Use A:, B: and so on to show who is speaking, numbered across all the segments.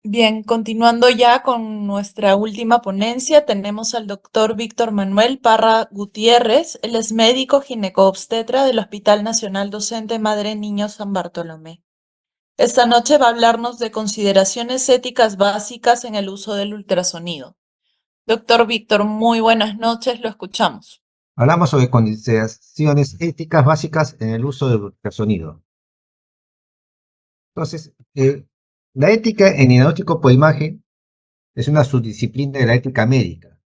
A: Bien, continuando ya con nuestra última ponencia, tenemos al doctor Víctor Manuel Parra Gutiérrez. Él es médico ginecobstetra del Hospital Nacional Docente Madre Niño San Bartolomé. Esta noche va a hablarnos de consideraciones éticas básicas en el uso del ultrasonido. Doctor Víctor, muy buenas noches, lo escuchamos.
B: Hablamos sobre consideraciones éticas básicas en el uso del ultrasonido. Entonces, la ética en diagnóstico por imagen es una subdisciplina de la ética médica,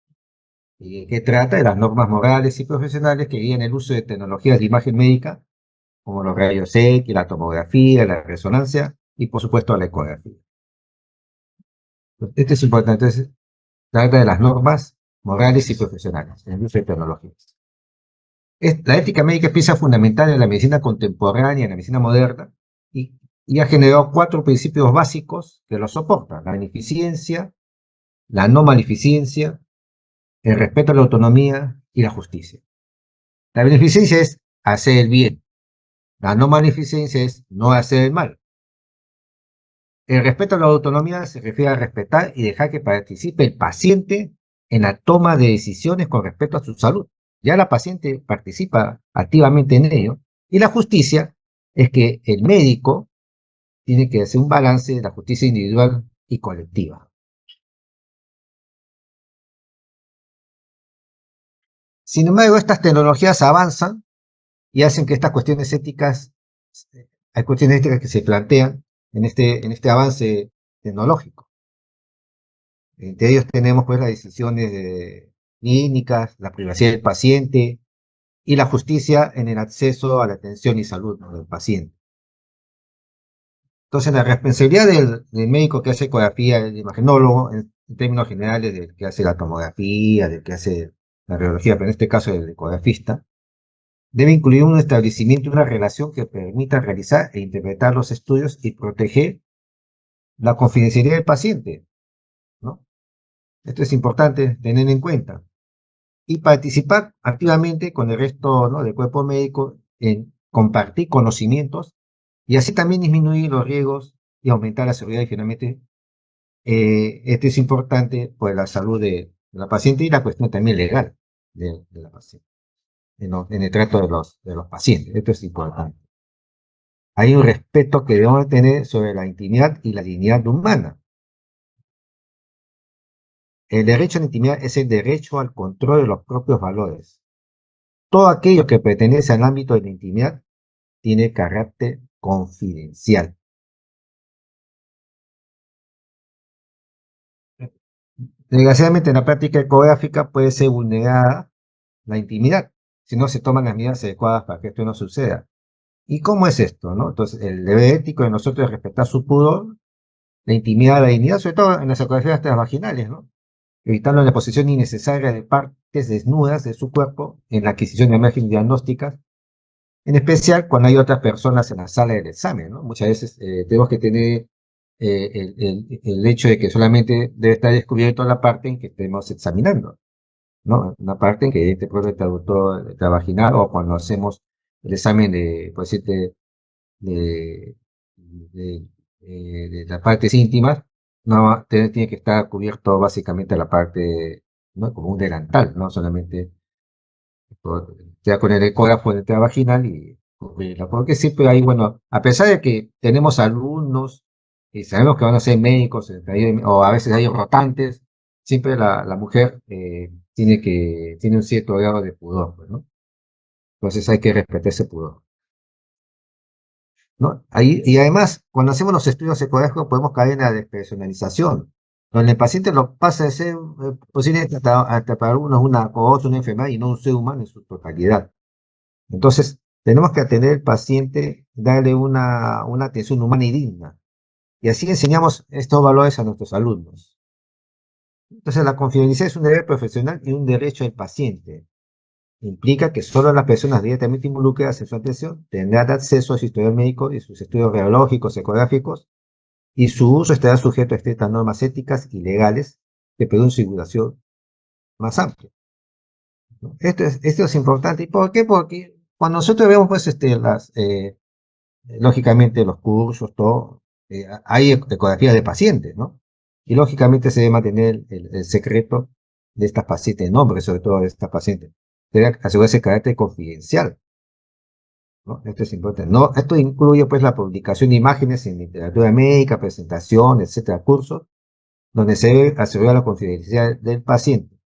B: que trata de las normas morales y profesionales que guían el uso de tecnologías de imagen médica, como los rayos X, la tomografía, la resonancia y, por supuesto, la ecografía. Esto es importante, entonces, trata de las normas morales y profesionales en el uso de tecnologías. La ética médica es pieza fundamental en la medicina contemporánea, en la medicina moderna, y, y ha generado cuatro principios básicos que lo soportan: la beneficencia, la no maleficencia, el respeto a la autonomía y la justicia. La beneficencia es hacer el bien, la no maleficencia es no hacer el mal. El respeto a la autonomía se refiere a respetar y dejar que participe el paciente en la toma de decisiones con respecto a su salud. Ya la paciente participa activamente en ello. Y la justicia es que el médico tiene que hacer un balance de la justicia individual y colectiva. Sin embargo, estas tecnologías avanzan y hacen que estas cuestiones éticas, hay cuestiones éticas que se plantean en este avance tecnológico. Entre ellos tenemos pues las decisiones clínicas, la privacidad del paciente y la justicia en el acceso a la atención y salud, ¿no?, del paciente. Entonces, la responsabilidad del médico que hace ecografía, el imagenólogo, en términos generales, del que hace la tomografía, del que hace la radiología, pero en este caso el ecografista, debe incluir un establecimiento, una relación que permita realizar e interpretar los estudios y proteger la confidencialidad del paciente, ¿no? Esto es importante tener en cuenta. Y participar activamente con el resto, ¿no?, del cuerpo médico en compartir conocimientos y así también disminuir los riesgos y aumentar la seguridad. Y finalmente, esto es importante por la salud de la paciente y la cuestión también legal de la paciente, en el trato de los pacientes. Esto es importante. Hay un respeto que debemos tener sobre la intimidad y la dignidad humana. El derecho a la intimidad es el derecho al control de los propios valores. Todo aquello que pertenece al ámbito de la intimidad tiene carácter confidencial. Desgraciadamente, en la práctica ecográfica puede ser vulnerada la intimidad si no se toman las medidas adecuadas para que esto no suceda. ¿Y cómo es esto, no? Entonces, el deber ético de nosotros es respetar su pudor, la intimidad, la dignidad, sobre todo en las ecografías transvaginales, ¿no?, evitando la exposición innecesaria de partes desnudas de su cuerpo en la adquisición de imágenes diagnósticas, en especial cuando hay otras personas en la sala del examen, ¿no? Muchas veces tenemos que tener el hecho de que solamente debe estar descubierto la parte en que estemos examinando, ¿no? Una parte en que este puede estar traductor vaginal, o cuando hacemos el examen de, por decirte, de, de, de las partes íntimas, no tiene que estar cubierto básicamente la parte, ¿no?, como un delantal, no solamente ya con el ecógrafo de la vaginal y cubrirla. Porque siempre hay, bueno, a pesar de que tenemos alumnos y sabemos que van a ser médicos, o a veces hay rotantes, siempre la mujer tiene un cierto grado de pudor, pues, ¿no? Entonces hay que respetar ese pudor, ¿no? Ahí, y además, cuando hacemos los estudios ecográficos podemos caer en la despersonalización, donde el paciente lo pasa de ser posiblemente hasta para algunos una cosa, una enfermedad y no un ser humano en su totalidad. Entonces, tenemos que atender al paciente, darle una atención humana y digna. Y así enseñamos estos valores a nuestros alumnos. Entonces, la confidencialidad es un deber profesional y un derecho del paciente. Implica que solo las personas directamente involucradas en su atención tendrán acceso a su historial médico y sus estudios radiológicos, ecográficos, y su uso estará sujeto a estrictas normas éticas y legales que permiten su divulgación más amplia, ¿no? Esto es importante. ¿Y por qué? Porque cuando nosotros vemos, pues, lógicamente los cursos, todo, hay ecografías de pacientes, ¿no? Y lógicamente se debe mantener el secreto de estas pacientes, el nombre sobre todo de estas pacientes. Debe asegurarse el carácter confidencial, ¿no? Esto es importante. No, esto incluye pues la publicación de imágenes en literatura médica, presentación, etcétera, cursos, donde se debe asegurar la confidencialidad del paciente.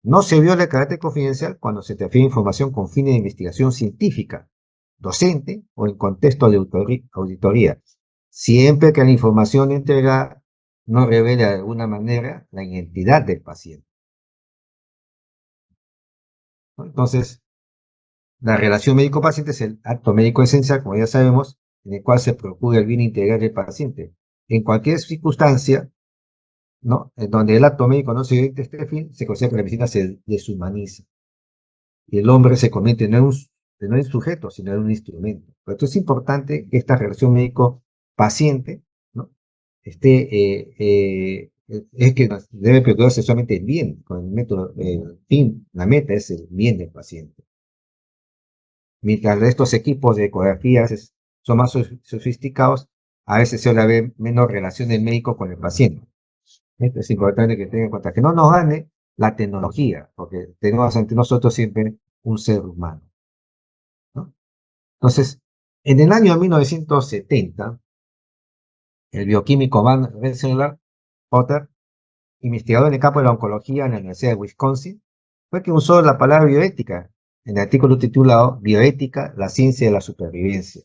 B: No se viola el carácter confidencial cuando se transfiere información con fines de investigación científica, docente o en contexto de auditoría, siempre que la información entregada no revele de alguna manera la identidad del paciente, ¿no? Entonces, la relación médico-paciente es el acto médico esencial, como ya sabemos, en el cual se procura el bien integral del paciente. En cualquier circunstancia, ¿no?, en donde el acto médico no se oriente a este fin, se considera que la medicina se deshumaniza y el hombre se convierte no en sujeto, sino en un instrumento. Por esto es importante que esta relación médico-paciente, ¿no?, es que debe procurarse solamente el bien, con el método, el fin, la meta es el bien del paciente. Mientras estos equipos de ecografías son más sofisticados, a veces se ve menos relación del médico con el paciente. Esto es importante que tengan en cuenta, que no nos gane la tecnología, porque tenemos ante nosotros siempre un ser humano, ¿no? Entonces, en el año 1970, el bioquímico Van Rensselaer-Potter, investigador en el campo de la oncología en la Universidad de Wisconsin, fue que usó la palabra bioética en el artículo titulado Bioética, la ciencia de la supervivencia.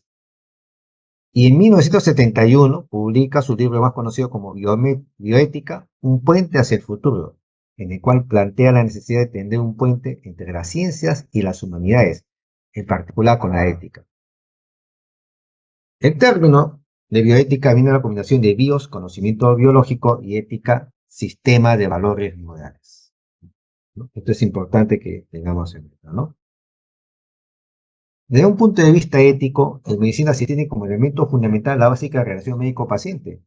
B: Y en 1971 publica su libro más conocido como Bioética, un puente hacia el futuro, en el cual plantea la necesidad de tender un puente entre las ciencias y las humanidades, en particular con la ética. El término de bioética viene de la combinación de bios, conocimiento biológico, y ética, sistema de valores morales, ¿no? Esto es importante que tengamos en cuenta, ¿no? Desde un punto de vista ético, en medicina se tiene como elemento fundamental la básica relación médico-paciente,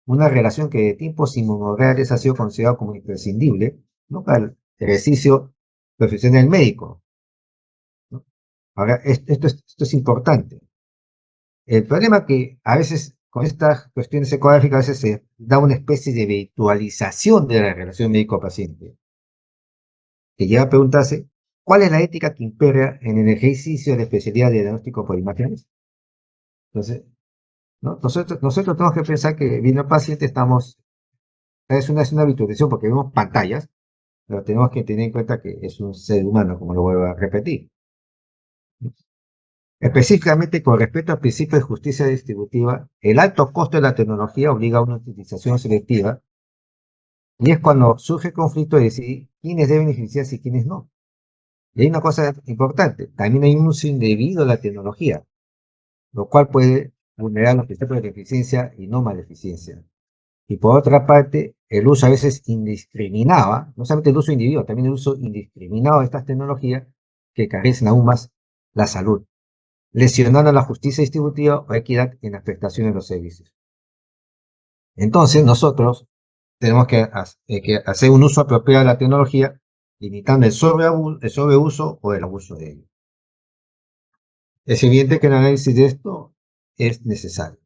B: una relación que de tiempos inmemoriales ha sido considerada como imprescindible, ¿no?, para el ejercicio profesional médico, ¿no? Ahora, esto es importante. El problema que a veces con estas cuestiones ecográficas a veces se da una especie de virtualización de la relación médico-paciente, que lleva a preguntarse, ¿cuál es la ética que impera en el ejercicio de la especialidad de diagnóstico por imágenes? Entonces, ¿no?, nosotros tenemos que pensar que viendo al paciente es una virtualización porque vemos pantallas, pero tenemos que tener en cuenta que es un ser humano, como lo vuelvo a repetir. Específicamente, con respecto al principio de justicia distributiva, el alto costo de la tecnología obliga a una utilización selectiva, y es cuando surge el conflicto de decidir quiénes deben beneficiarse y quiénes no. Y hay una cosa importante, también hay un uso indebido de la tecnología, lo cual puede vulnerar los principios de eficiencia y no maleficencia. Y por otra parte, el uso a veces indiscriminado, no solamente el uso individual, también el uso indiscriminado de estas tecnologías que carecen aún más la salud, lesionando la justicia distributiva o equidad en las prestaciones de los servicios. Entonces, nosotros tenemos que hacer un uso apropiado de la tecnología, limitando el sobreuso o el abuso de ello. Es evidente que el análisis de esto es necesario.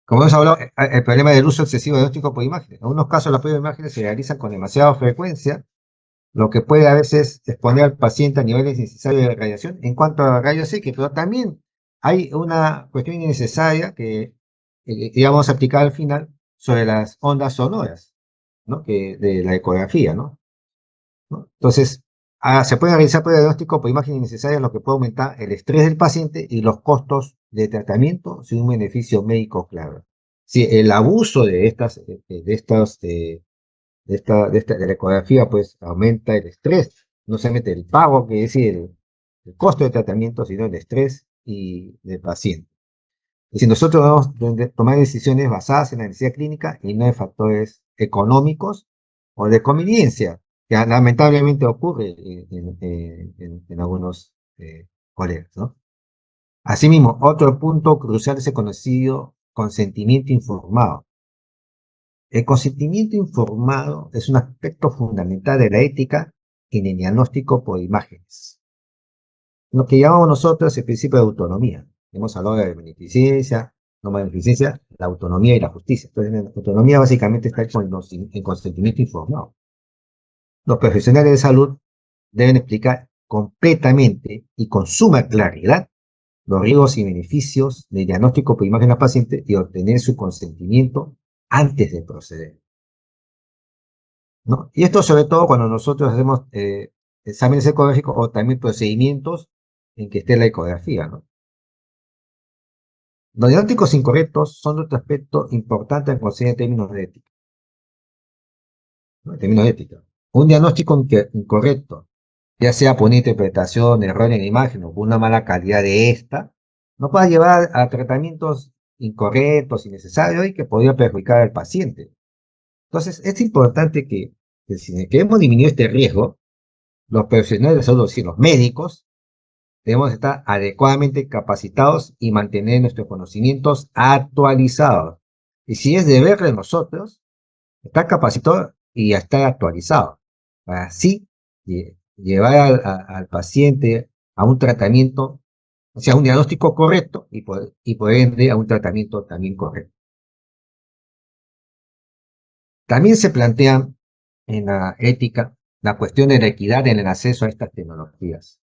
B: Como hemos hablado, el problema del uso excesivo de diagnóstico por imágenes. En algunos casos, las pruebas de imágenes se realizan con demasiada frecuencia, lo que puede a veces exponer al paciente a niveles innecesarios de radiación en cuanto a rayos X, pero también hay una cuestión innecesaria que, digamos, aplicar al final sobre las ondas sonoras, ¿no?, de la ecografía, ¿no? Entonces, se puede realizar pruebas de diagnóstico por imágenes innecesarias, lo que puede aumentar el estrés del paciente y los costos de tratamiento sin un beneficio médico claro. Si el abuso de la ecografía, pues aumenta el estrés, no solamente el pago, que es decir, el costo de tratamiento, sino el estrés y del paciente. Y si nosotros debemos tomar decisiones basadas en la necesidad clínica y no en factores económicos o de conveniencia, que lamentablemente ocurre en algunos colegas, ¿no? Asimismo, otro punto crucial es el conocido consentimiento informado. El consentimiento informado es un aspecto fundamental de la ética en el diagnóstico por imágenes. Lo que llamamos nosotros el principio de autonomía. Hemos hablado de beneficencia, norma de eficiencia, la autonomía y la justicia. Entonces, la autonomía básicamente está en consentimiento informado. Los profesionales de salud deben explicar completamente y con suma claridad los riesgos y beneficios del diagnóstico por imagen al paciente y obtener su consentimiento antes de proceder, ¿no? Y esto sobre todo cuando nosotros hacemos exámenes ecográficos o también procedimientos en que esté la ecografía, ¿no? Los diagnósticos incorrectos son otro aspecto importante a considerar en términos de ética, ¿no? En términos de ética. Un diagnóstico incorrecto, ya sea por una interpretación, error en la imagen o por una mala calidad de esta, no puede llevar a tratamientos incorrectos, innecesarios y que podría perjudicar al paciente. Entonces, es importante que si queremos disminuir este riesgo, los profesionales de salud, es decir, los médicos, debemos estar adecuadamente capacitados y mantener nuestros conocimientos actualizados. Y si es deber de nosotros, estar capacitado y estar actualizado, para así llevar al paciente a un tratamiento, o sea, a un diagnóstico correcto y por ende a un tratamiento también correcto. También se plantean en la ética la cuestión de la equidad en el acceso a estas tecnologías.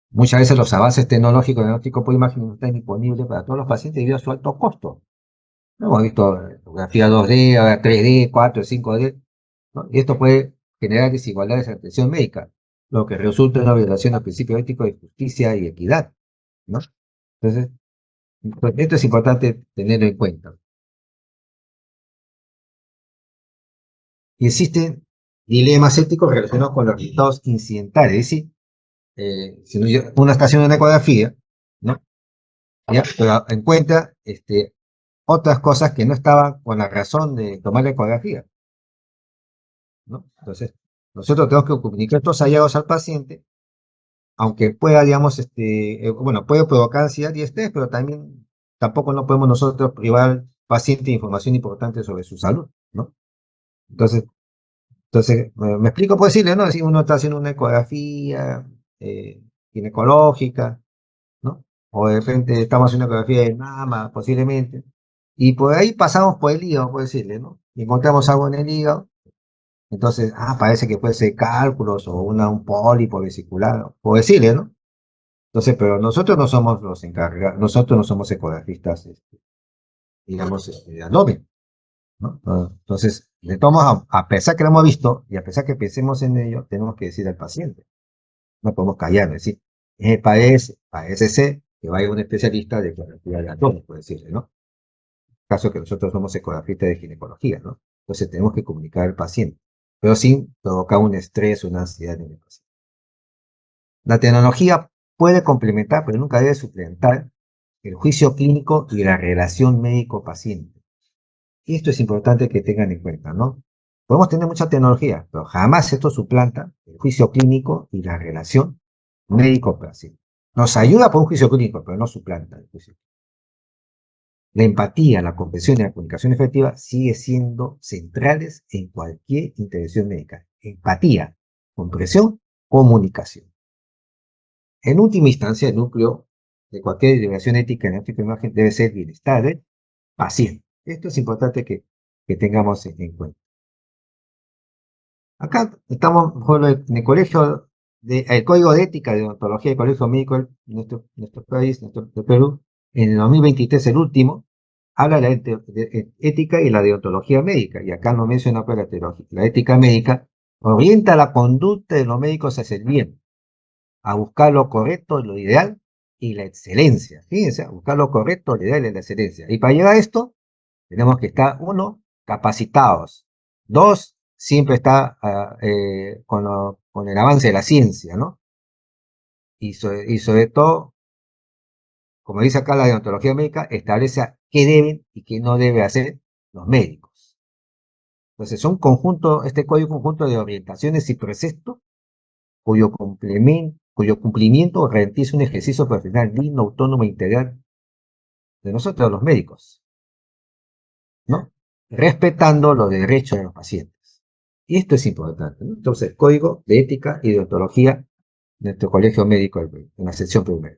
B: Muchas veces los avances tecnológicos de diagnóstico por imagen no están disponibles para todos los pacientes debido a su alto costo. ¿No? Hemos visto fotografía 2D, ahora 3D, 4, 5D, ¿no? Y esto puede generar desigualdades en la atención médica, lo que resulta en una violación al principio ético de justicia y equidad, ¿no? Entonces, pues, esto es importante tenerlo en cuenta. Y existen dilemas éticos relacionados con los resultados incidentales, es decir, si uno está haciendo una ecografía, ¿no? ¿Ya? Pero encuentra otras cosas que no estaban con la razón de tomar la ecografía, ¿no? Entonces, nosotros tenemos que comunicar estos hallazgos al paciente, aunque pueda, digamos, bueno, puede provocar ansiedad y estrés, pero también tampoco no podemos nosotros privar al paciente de información importante sobre su salud, ¿no? Entonces, me explico por decirle, ¿no? Si uno está haciendo una ecografía ginecológica, ¿no? O de repente estamos haciendo una ecografía de mama, posiblemente, y por ahí pasamos por el hígado, por decirle, ¿no? Y encontramos algo en el hígado, entonces, parece que puede ser cálculos o un pólipo vesicular, por decirle, ¿no? Entonces, pero nosotros no somos los encargados, nosotros no somos ecografistas, digamos, de abdomen, ¿no? Entonces, de todos modos, a pesar que lo hemos visto y a pesar que pensemos en ello, tenemos que decir al paciente, no podemos callar, es decir, parece ser que vaya un especialista de ecografía de abdomen, por decirle, ¿no? Caso que nosotros somos ecografistas de ginecología, ¿no? Entonces tenemos que comunicar al paciente, pero sin provocar un estrés o una ansiedad en el paciente. La tecnología puede complementar, pero nunca debe suplantar el juicio clínico y la relación médico-paciente. Y esto es importante que tengan en cuenta, ¿no? Podemos tener mucha tecnología, pero jamás esto suplanta el juicio clínico y la relación médico-paciente. Nos ayuda por un juicio clínico, pero no suplanta el juicio clínico. La empatía, la comprensión y la comunicación efectiva sigue siendo centrales en cualquier intervención médica. Empatía, comprensión, comunicación. En última instancia, el núcleo de cualquier deliberación ética en ética de imagen debe ser el bienestar del paciente. Esto es importante que tengamos en cuenta. Acá estamos en el colegio, el código de ética de odontología del colegio médico de nuestro país, nuestro Perú, en el 2023, el último, habla de ética y la deontología médica. Y acá no menciona pues la ética médica, orienta la conducta de los médicos hacia el bien, a buscar lo correcto, lo ideal y la excelencia. Fíjense, a buscar lo correcto, lo ideal y la excelencia. Y para llegar a esto, tenemos que estar, uno, capacitados. Dos, siempre está con el avance de la ciencia, ¿no? Y sobre todo, como dice acá la deontología médica, establece qué deben y qué no debe hacer los médicos. Entonces, este código conjunto de orientaciones y preceptos cuyo cumplimiento garantiza un ejercicio profesional digno, autónomo e integral de nosotros los médicos, ¿no? Respetando los derechos de los pacientes. Y esto es importante, ¿no? Entonces, código de ética y deontología de nuestro colegio médico en la sección primera.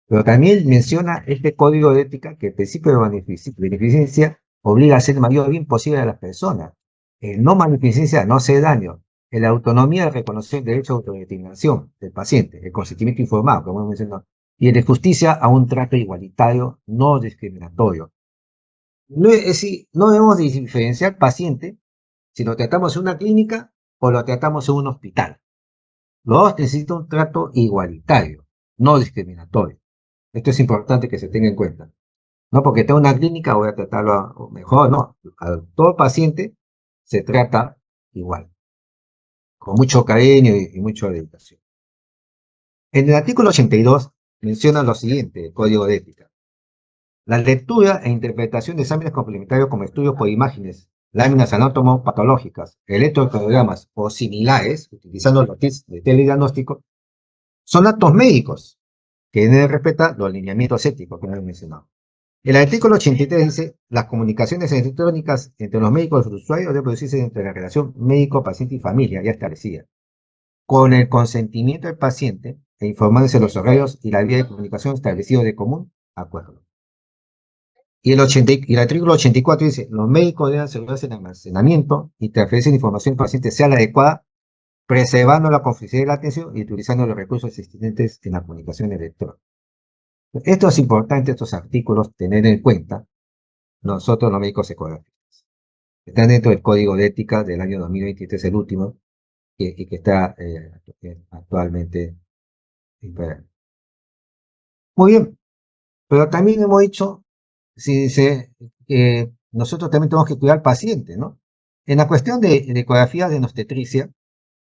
B: Pero también menciona este código de ética que el principio de beneficencia obliga a hacer el mayor bien posible a las personas. El no magnificencia no hace daño. En la autonomía de reconocer el derecho a autodeterminación del paciente, el consentimiento informado, como hemos mencionado, y el de justicia a un trato igualitario, no discriminatorio. No, es decir, no debemos diferenciar paciente si lo tratamos en una clínica o lo tratamos en un hospital. Los dos necesitan un trato igualitario, no discriminatorio. Esto es importante que se tenga en cuenta. No porque tenga una clínica voy a tratarlo mejor, no. A todo paciente se trata igual, con mucho cariño y mucha dedicación. En el artículo 82 menciona lo siguiente, el código de ética. La lectura e interpretación de exámenes complementarios como estudios por imágenes, láminas anatomopatológicas, electrocardiogramas o similares, utilizando los kits de telediagnóstico, son actos médicos que deben respetar los lineamientos éticos que hemos mencionado. El artículo 83 dice, las comunicaciones electrónicas entre los médicos y los usuarios deben producirse entre la relación médico-paciente y familia ya establecida, con el consentimiento del paciente e informándose de los horarios y la vía de comunicación establecidos de común acuerdo. Y el artículo 84 dice, los médicos deben asegurarse el almacenamiento y transferencia de información al paciente sea la adecuada, preservando la confidencialidad de la atención y utilizando los recursos existentes en la comunicación electrónica. Esto es importante, estos artículos, tener en cuenta nosotros los médicos ecográficos. Están dentro del Código de Ética del año 2023, el último, que está actualmente imperante. Muy bien, pero también hemos dicho, si dice, que nosotros también tenemos que cuidar al paciente, ¿no? En la cuestión de ecografía de obstetricia,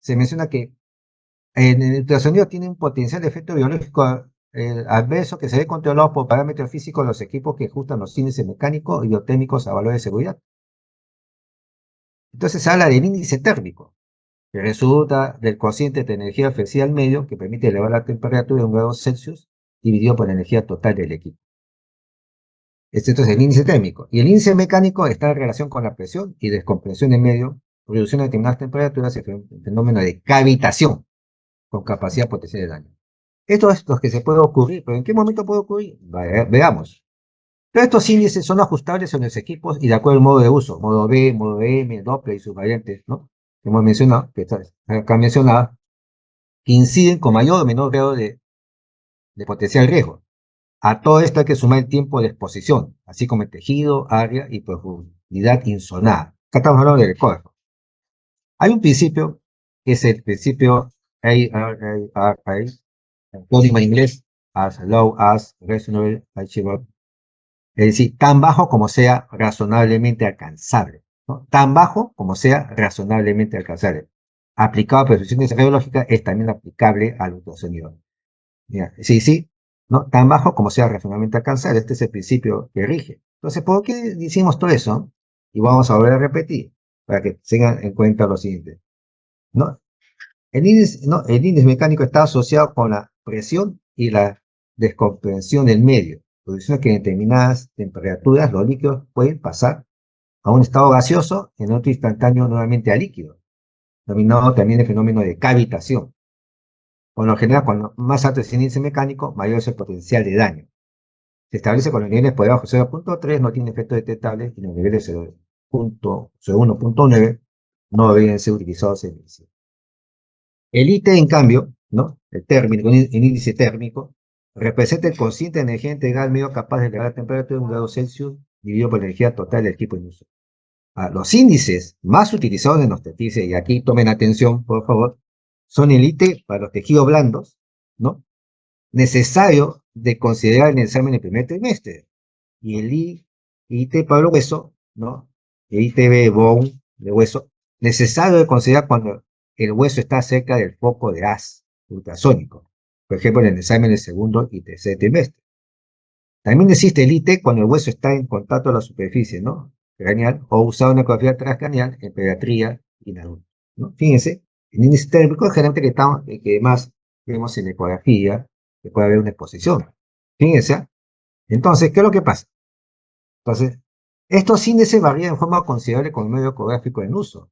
B: se menciona que el ultrasonido tiene un potencial efecto biológico adverso que se ve controlado por parámetros físicos de los equipos que ajustan los índices mecánicos y biotécnicos a valores de seguridad. Entonces se habla del índice térmico, que resulta del cociente de energía ofrecida al medio que permite elevar la temperatura de 1 grado Celsius dividido por la energía total del equipo. Este es el índice térmico. Y el índice mecánico está en relación con la presión y descompresión del medio, reducción de determinadas temperaturas y el fenómeno de cavitación con capacidad potencial de daño. Esto es lo que se puede ocurrir, pero ¿en qué momento puede ocurrir? Veamos. Todos estos índices son ajustables en los equipos y de acuerdo al modo de uso, modo B, modo M, Doppler y sus variantes, ¿no? Que hemos mencionado, que está acá mencionada, que inciden con mayor o menor grado de potencial riesgo. A todo esto hay que sumar el tiempo de exposición, así como el tejido, área y profundidad insonada. Acá estamos hablando del ecógrafo. Hay un principio, que es el principio ARRA, acrónimo en inglés, as low as reasonable achievable, es decir, tan bajo como sea razonablemente alcanzable, ¿no? Tan bajo como sea razonablemente alcanzable. Aplicado a prestaciones radiológicas es también aplicable al ultrasonido. Sí, ¿no? Tan bajo como sea razonablemente alcanzable. Este es el principio que rige. Entonces, ¿por qué decimos todo eso? Y vamos a volver a repetir, para que tengan en cuenta lo siguiente, ¿no? El índice mecánico está asociado con la presión y la descompresión del medio, produciendo que en determinadas temperaturas los líquidos pueden pasar a un estado gaseoso, en otro instantáneo nuevamente a líquido, denominado también el fenómeno de cavitación. Por lo general, cuando más alto es el índice mecánico, mayor es el potencial de daño. Se establece con los niveles por debajo de 0.3 no tiene efecto detectable y los niveles de 0.1.9 no deberían ser utilizados en medicina. El IT, en cambio, ¿no? El índice térmico, representa el cociente de energía integral medio capaz de elevar la temperatura de 1 grado Celsius dividido por la energía total del equipo en uso. Los índices más utilizados en obstetricia, y aquí tomen atención, por favor, son el IT para los tejidos blandos, ¿no? Necesario de considerar en el examen del primer trimestre, y el IT para el hueso, ¿no? El ITB bone de hueso, necesario de considerar cuando el hueso está cerca del foco de haz ultrasónico, por ejemplo en el examen del segundo y tercer trimestre. También existe el IT cuando el hueso está en contacto con la superficie, ¿no? Craneal, o usado en ecografía transcraneal en pediatría y en adultos, ¿no? Fíjense, el índice térmico es generalmente que más vemos en ecografía, que puede haber una exposición. Fíjense, ¿eh? Entonces, ¿qué es lo que pasa? Entonces, estos índices varían en forma considerable con el medio ecográfico en uso.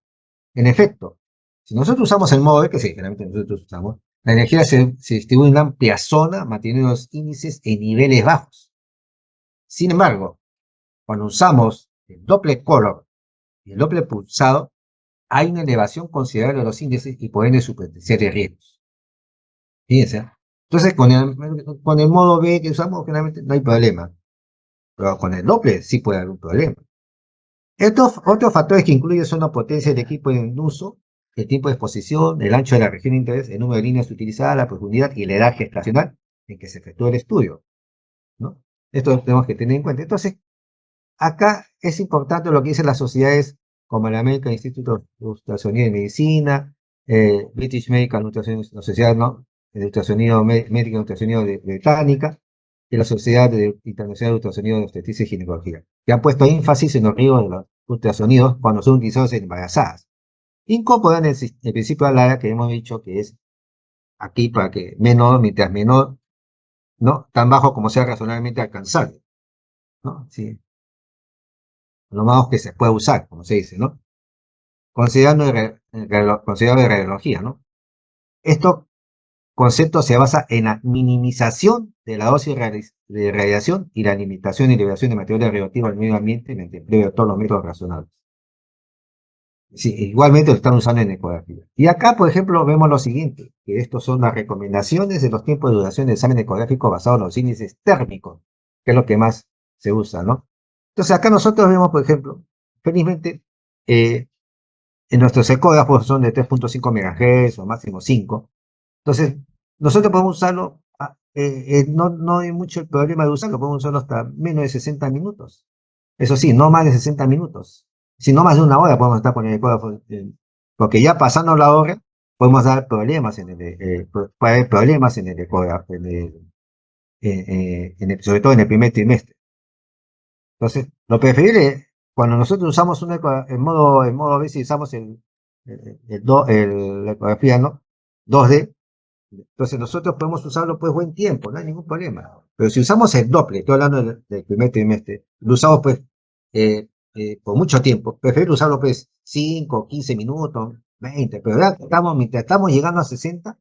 B: En efecto, si nosotros usamos el modo E, que sí, generalmente nosotros usamos, La energía se distribuye en una amplia zona, manteniendo los índices en niveles bajos. Sin embargo, cuando usamos el Doppler color y el Doppler pulsado, hay una elevación considerable de los índices y por ende su potencial de riesgos. Fíjense. Entonces, con el modo B que usamos, generalmente no hay problema. Pero con el Doppler sí puede haber un problema. Estos otros factores que incluyen son la potencia del equipo en uso, el tiempo de exposición, el ancho de la región de interés, el número de líneas utilizadas, la profundidad y la edad gestacional en que se efectúa el estudio, ¿no? Esto tenemos que tener en cuenta. Entonces, acá es importante lo que dicen las sociedades como el American Institute of Ultrasonido de Medicina, British Medical Ultrasonido, la Sociedad, ¿no?, de Ultrasonido Médico y Ultrasonido de Británica, y la Sociedad Internacional de Ultrasonido de Obstetricia y Ginecología, que han puesto énfasis en los riesgos de los ultrasonidos cuando son utilizados en embarazadas. Incorporan el principio de Lara que hemos dicho que es aquí para que menor, mientras menor, ¿no?, tan bajo como sea razonablemente alcanzable, ¿no? Sí, lo más que se puede usar, como se dice, ¿no? Considerando de radiología, ¿no? Estos conceptos se basa en la minimización de la dosis de radiación y la limitación y liberación de material radioactivo al medio ambiente mediante empleo de todos los métodos razonables. Sí, igualmente lo están usando en ecografía. Y acá, por ejemplo, vemos lo siguiente, que estos son las recomendaciones de los tiempos de duración del examen ecográfico basado en los índices térmicos, que es lo que más se usa, ¿no? Entonces acá nosotros vemos, por ejemplo, felizmente, en nuestros ecógrafos son de 3.5 MHz o máximo 5. Entonces, nosotros podemos usarlo, no hay mucho problema de usarlo, podemos usarlo hasta menos de 60 minutos. Eso sí, no más de 60 minutos. Si no más de una hora podemos estar con el ecógrafo, porque ya pasando la hora podemos dar problemas puede haber problemas en el ecógrafo, sobre todo en el primer trimestre. Entonces, lo preferible, cuando nosotros usamos en modo B, si usamos la ecografía, ¿no?, 2D, entonces nosotros podemos usarlo pues buen tiempo, no hay ningún problema. Pero si usamos el Doppler, estoy hablando del primer trimestre, lo usamos pues por mucho tiempo, prefiero usarlo pues 5, 15 minutos, 20, pero ya mientras estamos llegando a 60,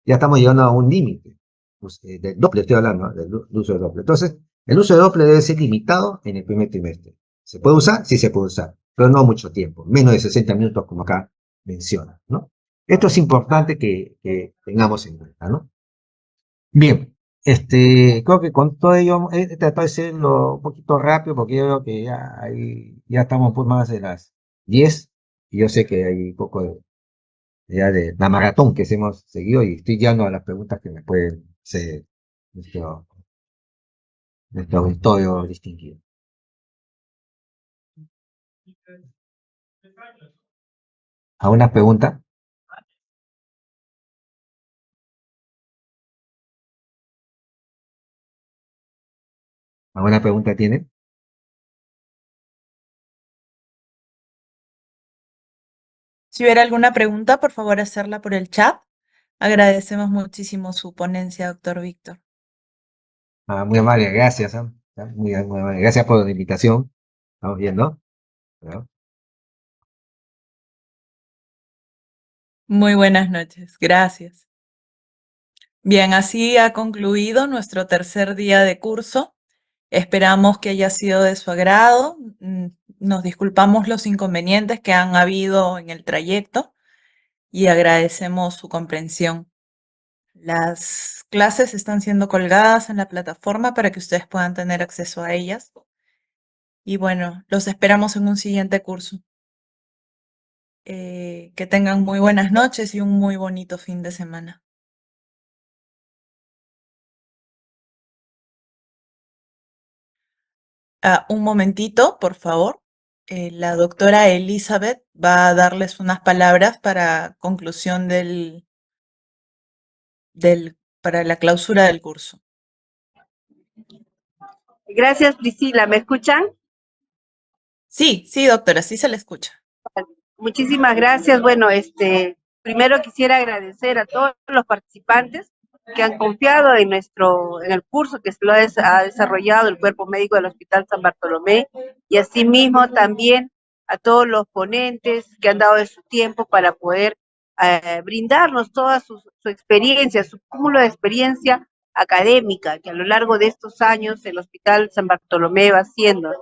B: ya estamos llegando a un límite. Pues, del Doppler estoy hablando, ¿no?, del uso del Doppler. Entonces, el uso de Doppler debe ser limitado en el primer trimestre. ¿Se puede usar? Sí se puede usar, pero no mucho tiempo, menos de 60 minutos como acá menciona, ¿no? Esto es importante que tengamos en cuenta, ¿no? Bien, creo que con todo ello he tratado de hacerlo un poquito rápido porque yo veo que ya estamos por más de las 10 y yo sé que hay un poco ya de la maratón que hemos seguido y estoy llegando a las preguntas que me pueden hacer nuestro, nuestro auditorio distinguido. ¿Alguna pregunta? ¿Alguna pregunta tiene?
A: Si hubiera alguna pregunta, por favor, hacerla por el chat. Agradecemos muchísimo su ponencia, doctor Víctor.
B: Muy amable, gracias, Sam. Muy amable. Gracias por la invitación. Estamos viendo. ¿No?
A: Muy buenas noches. Gracias. Bien, así ha concluido nuestro tercer día de curso. Esperamos que haya sido de su agrado. Nos disculpamos los inconvenientes que han habido en el trayecto y agradecemos su comprensión. Las clases están siendo colgadas en la plataforma para que ustedes puedan tener acceso a ellas. Y bueno, los esperamos en un siguiente curso. Que tengan muy buenas noches y un muy bonito fin de semana. Un momentito, por favor. La doctora Elizabeth va a darles unas palabras para conclusión para la clausura del curso.
C: Gracias, Priscila. ¿Me escuchan?
A: Sí, sí, doctora, sí se le escucha.
C: Muchísimas gracias. Bueno, primero quisiera agradecer a todos los participantes que han confiado en en el curso que ha desarrollado el Cuerpo Médico del Hospital San Bartolomé, y asimismo también a todos los ponentes que han dado de su tiempo para poder brindarnos toda su experiencia, su cúmulo de experiencia académica que a lo largo de estos años el Hospital San Bartolomé va haciendo.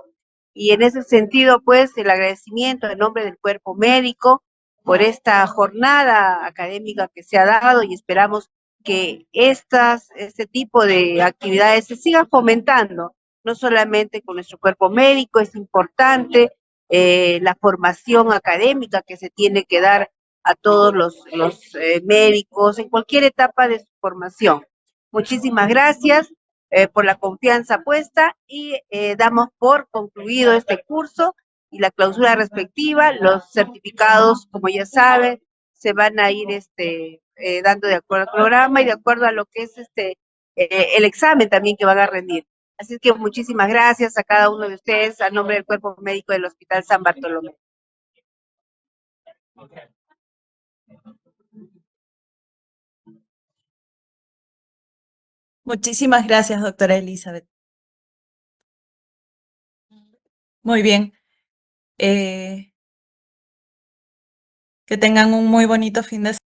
C: Y en ese sentido, pues, el agradecimiento en nombre del cuerpo médico por esta jornada académica que se ha dado y esperamos que este tipo de actividades se sigan fomentando, no solamente con nuestro cuerpo médico, es importante la formación académica que se tiene que dar a todos los médicos en cualquier etapa de su formación. Muchísimas gracias por la confianza puesta y damos por concluido este curso y la clausura respectiva. Los certificados, como ya saben, se van a ir dando de acuerdo al programa y de acuerdo a lo que es el examen también que van a rendir. Así que muchísimas gracias a cada uno de ustedes a nombre del cuerpo médico del Hospital San Bartolomé.
A: Muchísimas gracias, doctora Elizabeth. Muy bien. Que tengan un muy bonito fin de semana.